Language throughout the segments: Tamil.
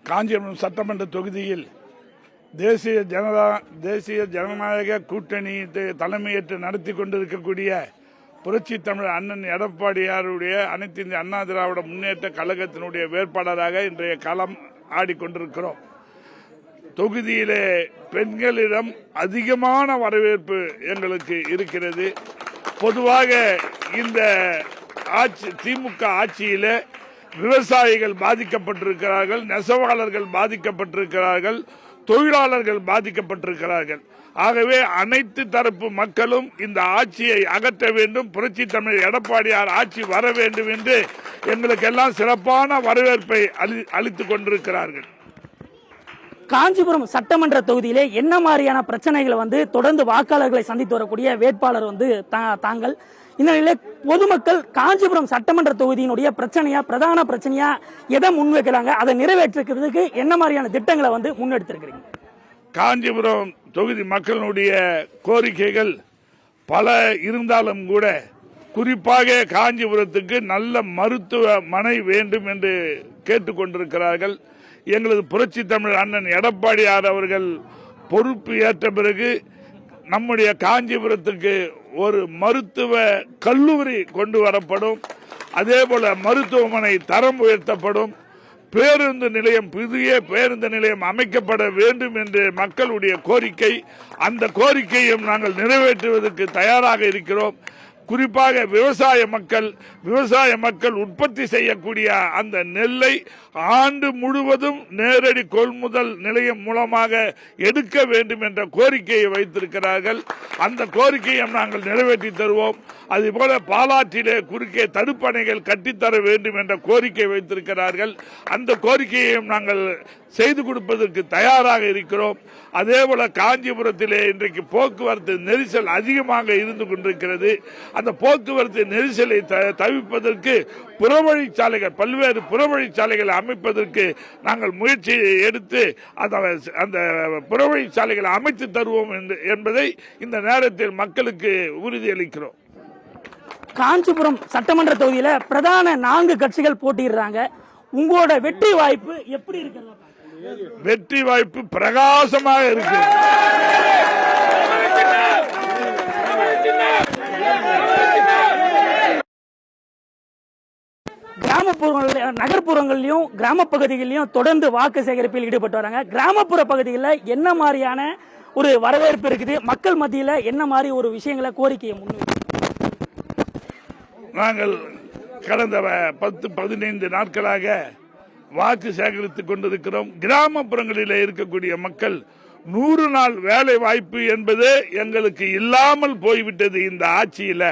காஞ்சிபுரம் சட்டமன்ற தொகுதியில் தேசிய ஜனநாயக கூட்டணி தலைமையேற்று நடத்தி கொண்டிருக்கக்கூடிய புரட்சி தமிழர் அண்ணன் எடப்பாடியாருடைய அனைத்து இந்திய அண்ணா திராவிட முன்னேற்ற கழகத்தினுடைய வேட்பாளராக இன்றைய களம் ஆடிக்கொண்டிருக்கிறோம். தொகுதியிலே பெண்களிடம் அதிகமான வரவேற்பு எங்களுக்கு இருக்கிறது. பொதுவாக இந்த திமுக ஆட்சியிலே விவசாயிகள் பாதிக்கப்பட்டிருக்கிறார்கள், நெசவாளர்கள் பாதிக்கப்பட்டிருக்கிறார்கள், தொழிலாளர்கள் பாதிக்கப்பட்டிருக்கிறார்கள். ஆகவே அனைத்து தரப்பு மக்களும் இந்த ஆட்சியை அகற்ற வேண்டும், புரட்சி தமிழர் எடப்பாடியார் ஆட்சி வர வேண்டும் என்று எங்களுக்கெல்லாம் சிறப்பான வரவேற்பை அளித்துக் கொண்டிருக்கிறார்கள். காஞ்சிபுரம் சட்டமன்ற தொகுதியிலே என்ன மாதிரியான பிரச்சனைகளை தொடர்ந்து வாக்காளர்களை சந்தித்து வரக்கூடிய வேட்பாளர் தாங்கள் இந்த நிலையில பொதுமக்கள் காஞ்சிபுரம் சட்டமன்ற தொகுதியினுடைய பிரதான பிரச்சனையா எதை முன்வைக்கிறாங்க, அதை நிறைவேற்றுறதுக்கு என்ன மாதிரியான திட்டங்களை முன்னெடுத்திருக்கிறீங்க? காஞ்சிபுரம் தொகுதி மக்களுடைய கோரிக்கைகள் பல இருந்தாலும் கூட குறிப்பாக காஞ்சிபுரத்துக்கு நல்ல மருத்துவமனை வேண்டும் என்று கேட்டுக்கொண்டிருக்கிறார்கள். எங்களது புரட்சி தமிழர் அண்ணன் எடப்பாடியார் அவர்கள் பொறுப்பு ஏற்ற பிறகு நம்முடைய காஞ்சிபுரத்துக்கு ஒரு மருத்துவ கல்லூரி கொண்டு வரப்படும். அதேபோல மருத்துவமனை தரம் உயர்த்தப்படும். பேருந்து நிலையம், புதிய பேருந்து நிலையம் அமைக்கப்பட வேண்டும் என்று மக்களுடைய கோரிக்கை. அந்த கோரிக்கையும் நாங்கள் நிறைவேற்றுவதற்கு தயாராக இருக்கிறோம். குறிப்பாக விவசாய மக்கள் உற்பத்தி செய்யக்கூடிய அந்த நெல்லை ஆண்டு முழுவதும் நேரடி கொள்முதல் நிலையம் மூலமாக எடுக்க வேண்டும் என்ற கோரிக்கையை வைத்திருக்கிறார்கள். அந்த கோரிக்கையை நாங்கள் நிறைவேற்றி தருவோம். அதுபோல பாலாற்றிலே குறுக்கே தடுப்பணைகள் கட்டித்தர வேண்டும் என்ற கோரிக்கை வைத்திருக்கிறார்கள். அந்த கோரிக்கையையும் நாங்கள் செய்து கொடுப்பதற்கு தயாராக இருக்கிறோம். அதேபோல காஞ்சிபுரத்திலே இன்றைக்கு போக்குவரத்து நெரிசல் அதிகமாக இருந்து கொண்டிருக்கிறது. அந்த போக்குவரத்து நெரிசலை தவிர்ப்பதற்கு புறவழிச்சாலைகள், பல்வேறு புறவழிச்சாலைகளை அமைப்பதற்கு நாங்கள் முயற்சி எடுத்து அந்த புறவழிச்சாலைகளை அமைத்து தருவோம் என்பதை இந்த நேரத்தில் மக்களுக்கு உறுதியளிக்கிறோம். காஞ்சிபுரம் சட்டமன்ற தொகுதியில பிரதான 4 கட்சிகள் போட்டியிடுறாங்க. உங்களோட வெற்றி வாய்ப்பு எப்படி இருக்கிறது? வெற்றி வாய்ப்பு பிரகாசமாக இருக்கு. நகர்ப்புறங்களிலும் கிராம பகுதிகளிலும் தொடர்ந்து வாக்கு சேகரிப்பில் ஈடுபட்டு வராங்க. கிராமப்புற பகுதிகளில் என்ன மாதிரியான ஒரு வரவேற்பு இருக்குது? மக்கள் மத்தியில் என்ன மாதிரி ஒரு விஷயங்களை கோரிக்கையை முன்வைக்க? நாங்கள் கடந்த 10-15 நாட்களாக வாக்கு சேகரித்துக் கொண்டிருக்கிறோம். கிராமப்புறங்களில் இருக்கக்கூடிய மக்கள் 100 நாள் வேலை வாய்ப்பு என்பது எங்களுக்கு இல்லாமல் போய்விட்டது. இந்த ஆட்சியில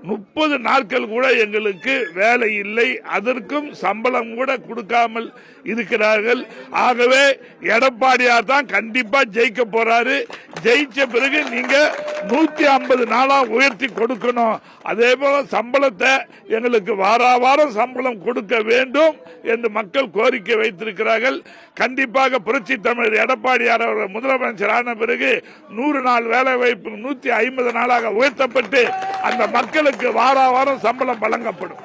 30 நாட்கள் கூட எங்களுக்கு வேலை இல்லை, அதற்கும் சம்பளம் கூட கொடுக்காமல் இருக்கிறார்கள். ஆகவே எடப்பாடியார் தான் கண்டிப்பா ஜெயிக்க போறாரு. ஜெயிச்ச பிறகு நீங்க 150 நாளா உயர்த்தி கொடுக்கணும். அதே போல சம்பளத்தை எங்களுக்கு வாரம் சம்பளம் கொடுக்க வேண்டும் என்று மக்கள் கோரிக்கை வைத்திருக்கிறார்கள். கண்டிப்பாக புரட்சி தமிழர் எடப்பாடியார் அவர்கள் முதலமைச்சர் ஆன பிறகு 100 நாள் வேலை வாய்ப்பு 150 நாளாக உயர்த்தப்பட்டு அந்த மக்களுக்கு வாரம் சம்பளம் வழங்கப்படும்.